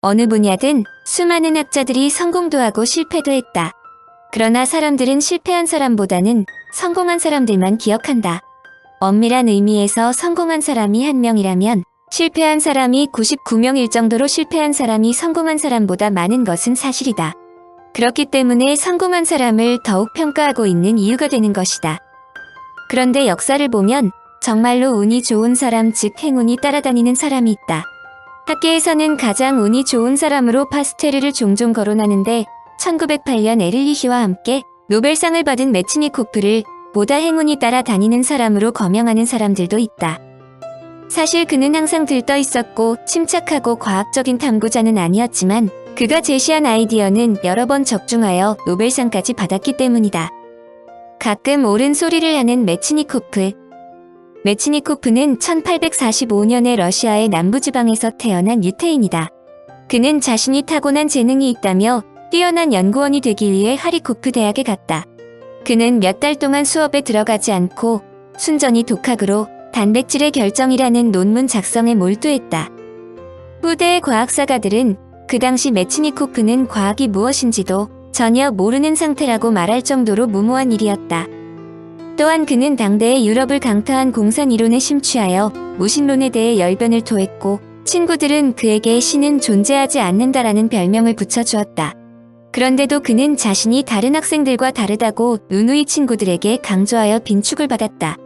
어느 분야든 수많은 학자들이 성공도 하고 실패도 했다. 그러나 사람들은 실패한 사람보다는 성공한 사람들만 기억한다. 엄밀한 의미에서 성공한 사람이 1명이라면 실패한 사람이 99명일 정도로 실패한 사람이 성공한 사람보다 많은 것은 사실이다. 그렇기 때문에 성공한 사람을 더욱 평가하고 있는 이유가 되는 것이다. 그런데 역사를 보면 정말로 운이 좋은 사람, 즉 행운이 따라다니는 사람이 있다. 학계에서는 가장 운이 좋은 사람으로 파스테르를 종종 거론하는데 1908년 에를리히와 함께 노벨상을 받은 메츠니코프를 보다 행운이 따라다니는 사람으로 거명하는 사람들도 있다. 사실 그는 항상 들떠 있었고 침착하고 과학적인 탐구자는 아니었지만 그가 제시한 아이디어는 여러 번 적중하여 노벨상까지 받았기 때문이다. 가끔 옳은 소리를 하는 메츠니코프. 메츠니코프는 1845년에 러시아의 남부지방에서 태어난 유태인이다. 그는 자신이 타고난 재능이 있다며 뛰어난 연구원이 되기 위해 하리코프 대학에 갔다. 그는 몇 달 동안 수업에 들어가지 않고 순전히 독학으로 단백질의 결정이라는 논문 작성에 몰두했다. 후대의 과학사가들은 그 당시 메츠니코프는 과학이 무엇인지도 전혀 모르는 상태라고 말할 정도로 무모한 일이었다. 또한 그는 당대의 유럽을 강타한 공산 이론에 심취하여 무신론에 대해 열변을 토했고 친구들은 그에게 신은 존재하지 않는다라는 별명을 붙여주었다. 그런데도 그는 자신이 다른 학생들과 다르다고 누누이 친구들에게 강조하여 빈축을 받았다.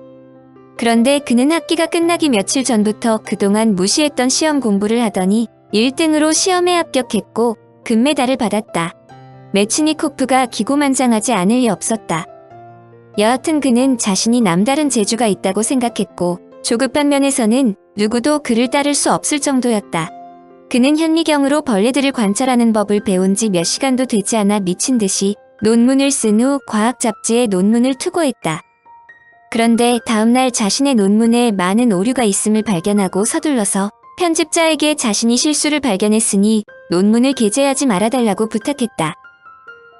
그런데 그는 학기가 끝나기 며칠 전부터 그동안 무시했던 시험 공부를 하더니 1등으로 시험에 합격했고 금메달을 받았다. 메츠니코프가 기고만장하지 않을 리 없었다. 여하튼 그는 자신이 남다른 재주가 있다고 생각했고 조급한 면에서는 누구도 그를 따를 수 없을 정도였다. 그는 현미경으로 벌레들을 관찰하는 법을 배운 지 몇 시간도 되지 않아 미친 듯이 논문을 쓴 후 과학 잡지에 논문을 투고했다. 그런데 다음날 자신의 논문에 많은 오류가 있음을 발견하고 서둘러서 편집자에게 자신이 실수를 발견했으니 논문을 게재하지 말아달라고 부탁했다.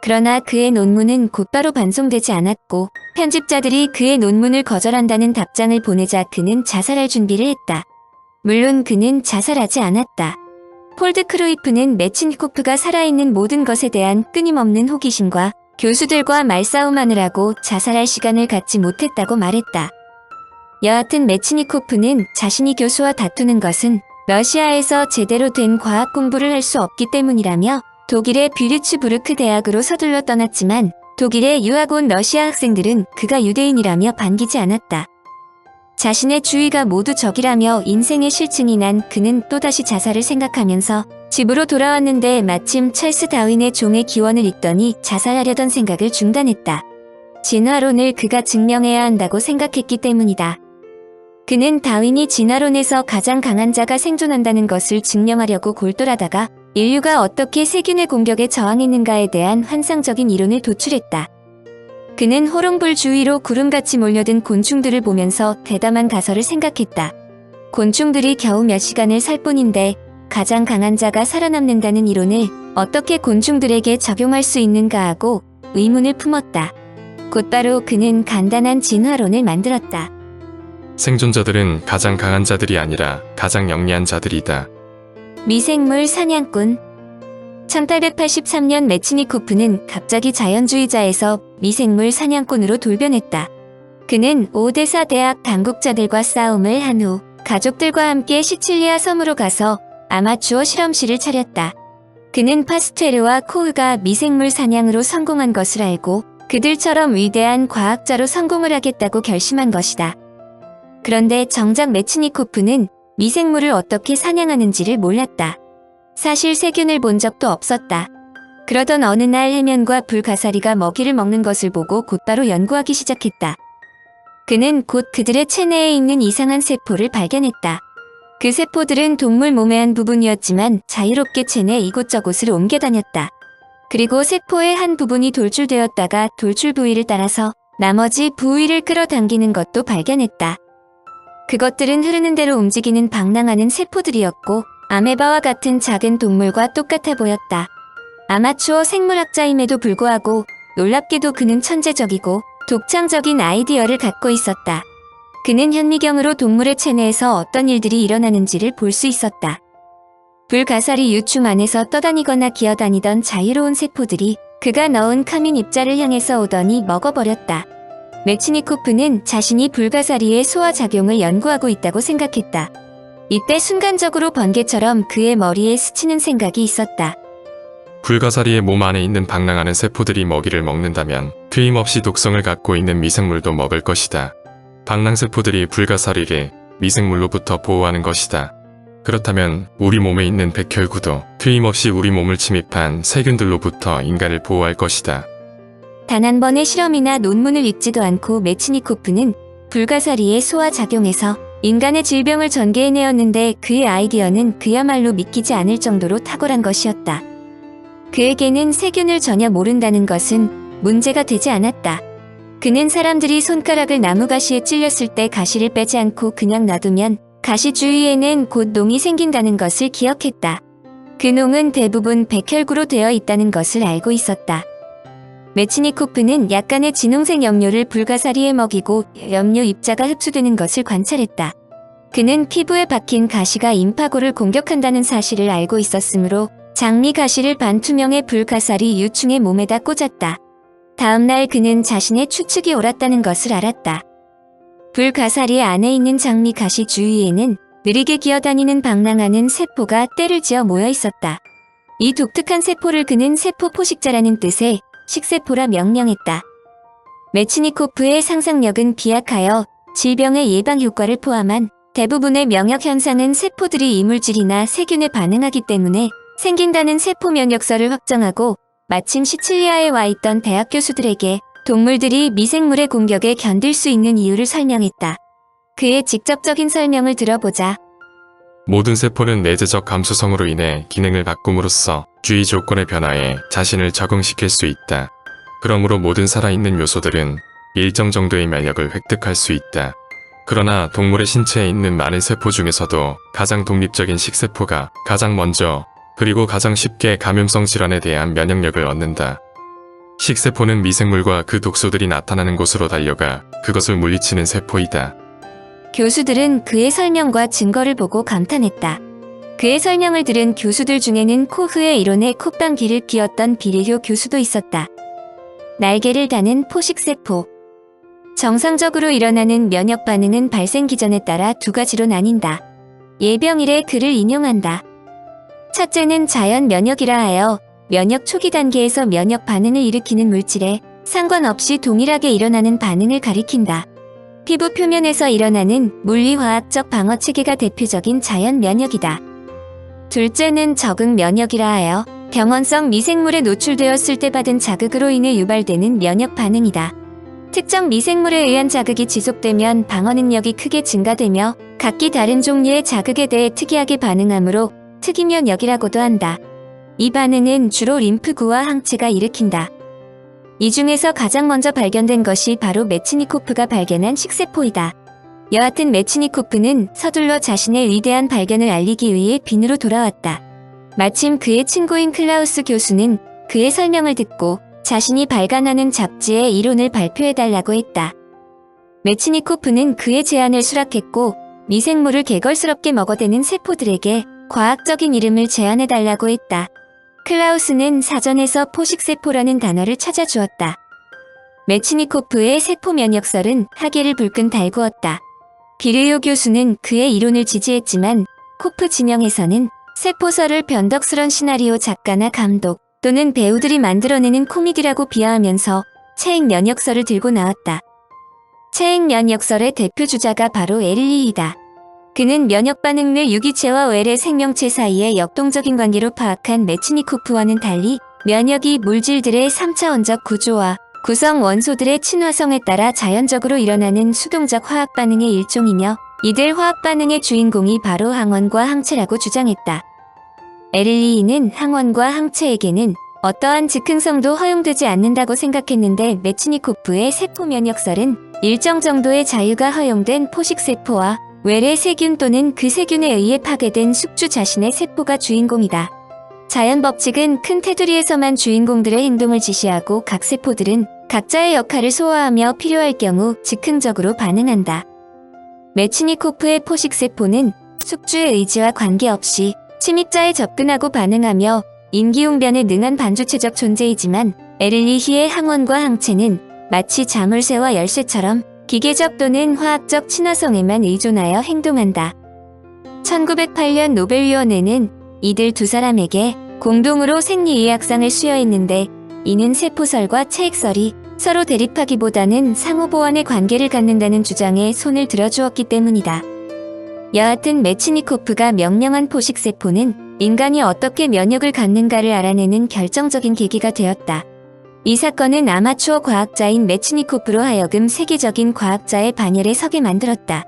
그러나 그의 논문은 곧바로 반송되지 않았고 편집자들이 그의 논문을 거절한다는 답장을 보내자 그는 자살할 준비를 했다. 물론 그는 자살하지 않았다. 폴드 크루이프는 메츠니코프가 살아있는 모든 것에 대한 끊임없는 호기심과 교수들과 말싸움하느라고 자살할 시간을 갖지 못했다고 말했다. 여하튼 메츠니코프는 자신이 교수와 다투는 것은 러시아에서 제대로 된 과학 공부를 할 수 없기 때문이라며 독일의 뷰르츠부르크 대학으로 서둘러 떠났지만 독일에 유학 온 러시아 학생들은 그가 유대인이라며 반기지 않았다. 자신의 주위가 모두 적이라며 인생의 실증이 난 그는 또다시 자살을 생각하면서 집으로 돌아왔는데 마침 찰스 다윈의 종의 기원을 읽더니 자살하려던 생각을 중단했다. 진화론을 그가 증명해야 한다고 생각했기 때문이다. 그는 다윈이 진화론에서 가장 강한 자가 생존한다는 것을 증명하려고 골똘하다가 인류가 어떻게 세균의 공격에 저항했는가에 대한 환상적인 이론을 도출했다. 그는 호롱불 주위로 구름같이 몰려든 곤충들을 보면서 대담한 가설을 생각했다. 곤충들이 겨우 몇 시간을 살 뿐인데 가장 강한 자가 살아남는다는 이론을 어떻게 곤충들에게 적용할 수 있는가 하고 의문을 품었다. 곧바로 그는 간단한 진화론을 만들었다. 생존자들은 가장 강한 자들이 아니라 가장 영리한 자들이다. 미생물 사냥꾼. 1883년 메츠니코프는 갑자기 자연주의자에서 미생물 사냥꾼으로 돌변했다. 그는 오데사 대학 당국자들과 싸움을 한 후 가족들과 함께 시칠리아 섬으로 가서 아마추어 실험실을 차렸다. 그는 파스테르와 코흐가 미생물 사냥으로 성공한 것을 알고 그들처럼 위대한 과학자로 성공을 하겠다고 결심한 것이다. 그런데 정작 메츠니코프는 미생물을 어떻게 사냥하는지를 몰랐다. 사실 세균을 본 적도 없었다. 그러던 어느 날 해면과 불가사리가 먹이를 먹는 것을 보고 곧바로 연구하기 시작했다. 그는 곧 그들의 체내에 있는 이상한 세포를 발견했다. 그 세포들은 동물 몸의 한 부분이었지만 자유롭게 체내 이곳저곳을 옮겨 다녔다. 그리고 세포의 한 부분이 돌출되었다가 돌출 부위를 따라서 나머지 부위를 끌어당기는 것도 발견했다. 그것들은 흐르는 대로 움직이는 방랑하는 세포들이었고 아메바와 같은 작은 동물과 똑같아 보였다. 아마추어 생물학자임에도 불구하고 놀랍게도 그는 천재적이고 독창적인 아이디어를 갖고 있었다. 그는 현미경으로 동물의 체내에서 어떤 일들이 일어나는지를 볼 수 있었다. 불가사리 유충 안에서 떠다니거나 기어다니던 자유로운 세포들이 그가 넣은 카민 입자를 향해서 오더니 먹어버렸다. 메치니코프는 자신이 불가사리의 소화작용을 연구하고 있다고 생각했다. 이때 순간적으로 번개처럼 그의 머리에 스치는 생각이 있었다. 불가사리의 몸 안에 있는 방랑하는 세포들이 먹이를 먹는다면 틀림없이 독성을 갖고 있는 미생물도 먹을 것이다. 방랑세포들이 불가사리를 미생물로부터 보호하는 것이다. 그렇다면 우리 몸에 있는 백혈구도 틀림없이 우리 몸을 침입한 세균들로부터 인간을 보호할 것이다. 단 한 번의 실험이나 논문을 읽지도 않고 메치니코프는 불가사리의 소화작용에서 인간의 질병을 전개해내었는데 그의 아이디어는 그야말로 믿기지 않을 정도로 탁월한 것이었다. 그에게는 세균을 전혀 모른다는 것은 문제가 되지 않았다. 그는 사람들이 손가락을 나무가시에 찔렸을 때 가시를 빼지 않고 그냥 놔두면 가시 주위에는 곧 농이 생긴다는 것을 기억했다. 그 농은 대부분 백혈구로 되어 있다는 것을 알고 있었다. 메치니코프는 약간의 진홍색 염료를 불가사리에 먹이고 염료 입자가 흡수되는 것을 관찰했다. 그는 피부에 박힌 가시가 임파고를 공격한다는 사실을 알고 있었으므로 장미 가시를 반투명의 불가사리 유충의 몸에다 꽂았다. 다음날 그는 자신의 추측이 옳았다는 것을 알았다. 불가사리 안에 있는 장미 가시 주위에는 느리게 기어다니는 방랑하는 세포가 떼를 지어 모여 있었다. 이 독특한 세포를 그는 세포 포식자라는 뜻의 식세포라 명명했다. 메치니코프의 상상력은 비약하여 질병의 예방 효과를 포함한 대부분의 면역 현상은 세포들이 이물질이나 세균에 반응하기 때문에 생긴다는 세포 면역설을 확정하고 마침 시칠리아에 와 있던 대학 교수들에게 동물들이 미생물의 공격에 견딜 수 있는 이유를 설명했다. 그의 직접적인 설명을 들어보자. 모든 세포는 내재적 감수성으로 인해 기능을 바꿈으로써 주위 조건의 변화에 자신을 적응시킬 수 있다. 그러므로 모든 살아있는 요소들은 일정 정도의 면역을 획득할 수 있다. 그러나 동물의 신체에 있는 많은 세포 중에서도 가장 독립적인 식세포가 가장 먼저 그리고 가장 쉽게 감염성 질환에 대한 면역력을 얻는다. 식세포는 미생물과 그 독소들이 나타나는 곳으로 달려가 그것을 물리치는 세포이다. 교수들은 그의 설명과 증거를 보고 감탄했다. 그의 설명을 들은 교수들 중에는 코흐의 이론에 콧방귀를 뀌었던 비례효 교수도 있었다. 날개를 다는 포식세포. 정상적으로 일어나는 면역 반응은 발생 기전에 따라 두 가지로 나뉜다. 예병일의 글을 인용한다. 첫째는 자연 면역이라 하여 면역 초기 단계에서 면역 반응을 일으키는 물질에 상관없이 동일하게 일어나는 반응을 가리킨다. 피부 표면에서 일어나는 물리화학적 방어 체계가 대표적인 자연 면역이다. 둘째는 적응 면역이라 하여 병원성 미생물에 노출되었을 때 받은 자극으로 인해 유발되는 면역 반응이다. 특정 미생물에 의한 자극이 지속되면 방어 능력이 크게 증가되며 각기 다른 종류의 자극에 대해 특이하게 반응하므로 특이면역이라고도 한다. 이 반응은 주로 림프구와 항체가 일으킨다. 이 중에서 가장 먼저 발견된 것이 바로 메치니코프가 발견한 식세포이다. 여하튼 메치니코프는 서둘러 자신의 위대한 발견을 알리기 위해 빈으로 돌아왔다. 마침 그의 친구인 클라우스 교수는 그의 설명을 듣고 자신이 발간하는 잡지에 이론을 발표해달라고 했다. 메치니코프는 그의 제안을 수락했고 미생물을 개걸스럽게 먹어대는 세포들에게 과학적인 이름을 제안해달라고 했다. 클라우스는 사전에서 포식세포라는 단어를 찾아주었다. 메치니코프의 세포 면역설은 하계를 불끈 달구었다. 비르요 교수는 그의 이론을 지지했지만 코프 진영에서는 세포설을 변덕스런 시나리오 작가나 감독 또는 배우들이 만들어내는 코미디라고 비하하면서 체액 면역설을 들고 나왔다. 체액 면역설의 대표 주자가 바로 에릴리이다. 그는 면역 반응을 유기체와 외래 생명체 사이의 역동적인 관계로 파악한 메치니코프와는 달리 면역이 물질들의 3차원적 구조와 구성 원소들의 친화성에 따라 자연적으로 일어나는 수동적 화학 반응의 일종이며 이들 화학 반응의 주인공이 바로 항원과 항체라고 주장했다. 에릴리이는 항원과 항체에게는 어떠한 즉흥성도 허용되지 않는다고 생각했는데 메치니코프의 세포 면역설은 일정 정도의 자유가 허용된 포식세포와 외래 세균 또는 그 세균에 의해 파괴된 숙주 자신의 세포가 주인공이다. 자연 법칙은 큰 테두리에서만 주인공들의 행동을 지시하고 각 세포들은 각자의 역할을 소화하며 필요할 경우 즉흥적으로 반응한다. 메치니코프의 포식세포는 숙주의 의지와 관계없이 침입자에 접근하고 반응하며 인기응변에 능한 반주체적 존재이지만 에릴리히의 항원과 항체는 마치 자물쇠와 열쇠처럼 기계적 또는 화학적 친화성에만 의존하여 행동한다. 1908년 노벨위원회는 이들 두 사람에게 공동으로 생리의학상을 수여했는데 이는 세포설과 체액설이 서로 대립하기보다는 상호보완의 관계를 갖는다는 주장에 손을 들어주었기 때문이다. 여하튼 메치니코프가 명령한 포식세포는 인간이 어떻게 면역을 갖는가를 알아내는 결정적인 계기가 되었다. 이 사건은 아마추어 과학자인 메치니코프로 하여금 세계적인 과학자의 반열에 서게 만들었다.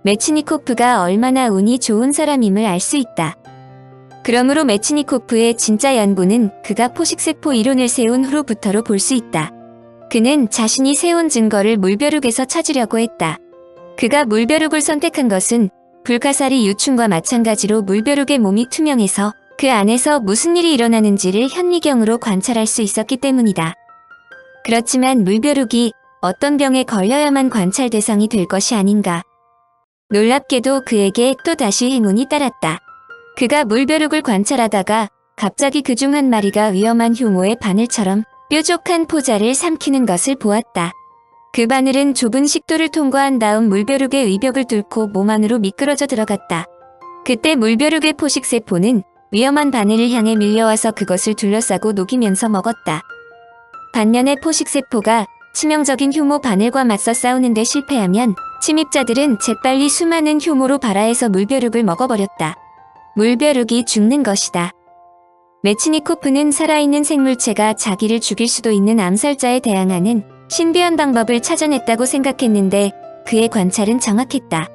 메치니코프가 얼마나 운이 좋은 사람임을 알 수 있다. 그러므로 메치니코프의 진짜 연구는 그가 포식세포 이론을 세운 후로부터로 볼 수 있다. 그는 자신이 세운 증거를 물벼룩에서 찾으려고 했다. 그가 물벼룩을 선택한 것은 불가사리 유충과 마찬가지로 물벼룩의 몸이 투명해서 그 안에서 무슨 일이 일어나는지를 현미경으로 관찰할 수 있었기 때문이다. 그렇지만 물벼룩이 어떤 병에 걸려야만 관찰 대상이 될 것이 아닌가. 놀랍게도 그에게 또다시 행운이 따랐다. 그가 물벼룩을 관찰하다가 갑자기 그중 한 마리가 위험한 효모의 바늘처럼 뾰족한 포자를 삼키는 것을 보았다. 그 바늘은 좁은 식도를 통과한 다음 물벼룩의 의벽을 뚫고 몸 안으로 미끄러져 들어갔다. 그때 물벼룩의 포식세포는 위험한 바늘을 향해 밀려와서 그것을 둘러싸고 녹이면서 먹었다. 반면에 포식세포가 치명적인 효모 바늘과 맞서 싸우는데 실패하면 침입자들은 재빨리 수많은 효모로 발화해서 물벼룩을 먹어버렸다. 물벼룩이 죽는 것이다. 메치니코프는 살아있는 생물체가 자기를 죽일 수도 있는 암살자에 대항하는 신비한 방법을 찾아냈다고 생각했는데 그의 관찰은 정확했다.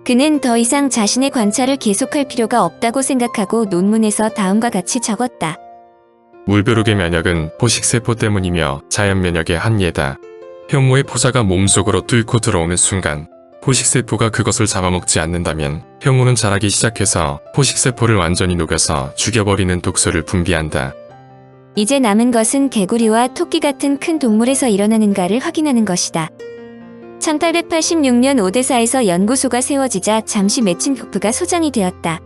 그는 더 이상 자신의 관찰을 계속할 필요가 없다고 생각하고 논문에서 다음과 같이 적었다. 물벼룩의 면역은 포식세포 때문이며 자연면역의 한 예다. 효모의 포자가 몸속으로 뚫고 들어오는 순간 포식세포가 그것을 잡아먹지 않는다면 효모는 자라기 시작해서 포식세포를 완전히 녹여서 죽여버리는 독소를 분비한다. 이제 남은 것은 개구리와 토끼 같은 큰 동물에서 일어나는가를 확인하는 것이다. 1886년 오데사에서 연구소가 세워지자 잠시 메치니코프가 소장이 되었다.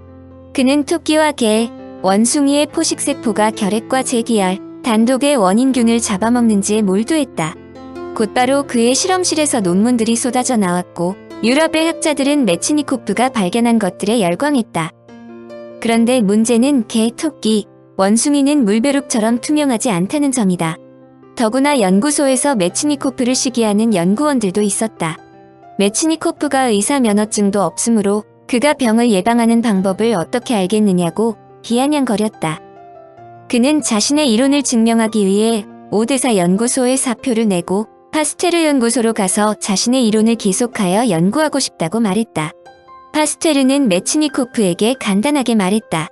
그는 토끼와 개, 원숭이의 포식세포가 결핵과 재기열, 단독의 원인균을 잡아먹는지에 몰두했다. 곧바로 그의 실험실에서 논문들이 쏟아져 나왔고 유럽의 학자들은 메치니코프가 발견한 것들에 열광했다. 그런데 문제는 개, 토끼, 원숭이는 물벼룩처럼 투명하지 않다는 점이다. 더구나 연구소에서 메치니코프를 시기하는 연구원들도 있었다. 메치니코프가 의사 면허증도 없으므로 그가 병을 예방하는 방법을 어떻게 알겠느냐고 비아냥거렸다. 그는 자신의 이론을 증명하기 위해 오데사 연구소에 사표를 내고 파스테르 연구소로 가서 자신의 이론을 계속하여 연구하고 싶다고 말했다. 파스테르는 메치니코프에게 간단하게 말했다.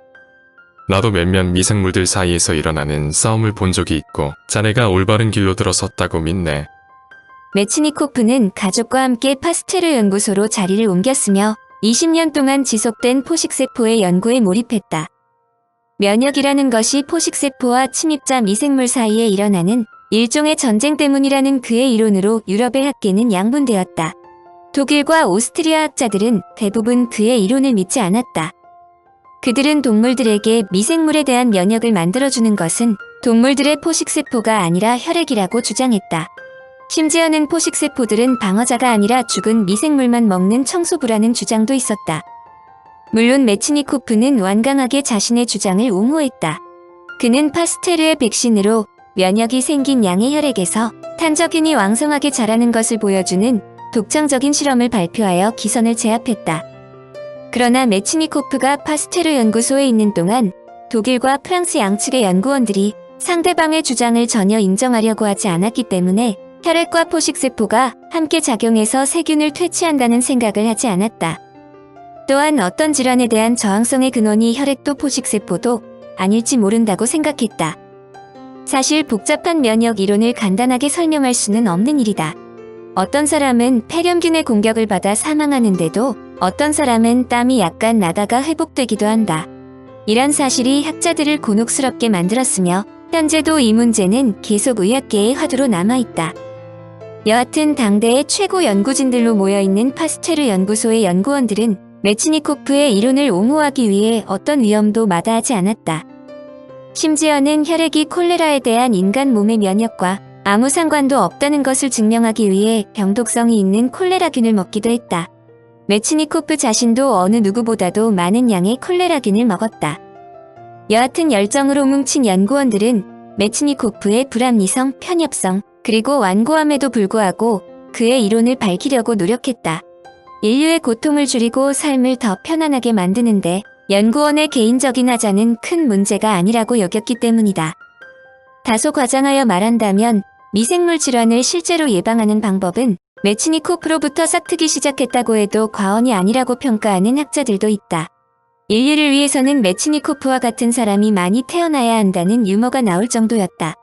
나도 몇몇 미생물들 사이에서 일어나는 싸움을 본 적이 있고 자네가 올바른 길로 들어섰다고 믿네. 메치니코프는 가족과 함께 파스테르 연구소로 자리를 옮겼으며 20년 동안 지속된 포식세포의 연구에 몰입했다. 면역이라는 것이 포식세포와 침입자 미생물 사이에 일어나는 일종의 전쟁 때문이라는 그의 이론으로 유럽의 학계는 양분되었다. 독일과 오스트리아 학자들은 대부분 그의 이론을 믿지 않았다. 그들은 동물들에게 미생물에 대한 면역을 만들어주는 것은 동물들의 포식세포가 아니라 혈액이라고 주장했다. 심지어는 포식세포들은 방어자가 아니라 죽은 미생물만 먹는 청소부라는 주장도 있었다. 물론 메치니코프는 완강하게 자신의 주장을 옹호했다. 그는 파스테르의 백신으로 면역이 생긴 양의 혈액에서 탄저균이 왕성하게 자라는 것을 보여주는 독창적인 실험을 발표하여 기선을 제압했다. 그러나 메치니코프가 파스테르 연구소에 있는 동안 독일과 프랑스 양측의 연구원들이 상대방의 주장을 전혀 인정하려고 하지 않았기 때문에 혈액과 포식세포가 함께 작용해서 세균을 퇴치한다는 생각을 하지 않았다. 또한 어떤 질환에 대한 저항성의 근원이 혈액도 포식세포도 아닐지 모른다고 생각했다. 사실 복잡한 면역 이론을 간단하게 설명할 수는 없는 일이다. 어떤 사람은 폐렴균의 공격을 받아 사망하는데도 어떤 사람은 땀이 약간 나다가 회복되기도 한다. 이런 사실이 학자들을 곤혹스럽게 만들었으며 현재도 이 문제는 계속 의학계의 화두로 남아있다. 여하튼 당대의 최고 연구진들로 모여있는 파스테르 연구소의 연구원들은 메치니코프의 이론을 옹호하기 위해 어떤 위험도 마다하지 않았다. 심지어는 혈액이 콜레라에 대한 인간 몸의 면역과 아무 상관도 없다는 것을 증명하기 위해 병독성이 있는 콜레라균을 먹기도 했다. 메치니코프 자신도 어느 누구보다도 많은 양의 콜레라균을 먹었다. 여하튼 열정으로 뭉친 연구원들은 메치니코프의 불합리성, 편협성, 그리고 완고함에도 불구하고 그의 이론을 밝히려고 노력했다. 인류의 고통을 줄이고 삶을 더 편안하게 만드는데 연구원의 개인적인 하자는 큰 문제가 아니라고 여겼기 때문이다. 다소 과장하여 말한다면 미생물 질환을 실제로 예방하는 방법은 메치니코프로부터 싹트기 시작했다고 해도 과언이 아니라고 평가하는 학자들도 있다. 인류를 위해서는 메치니코프와 같은 사람이 많이 태어나야 한다는 유머가 나올 정도였다.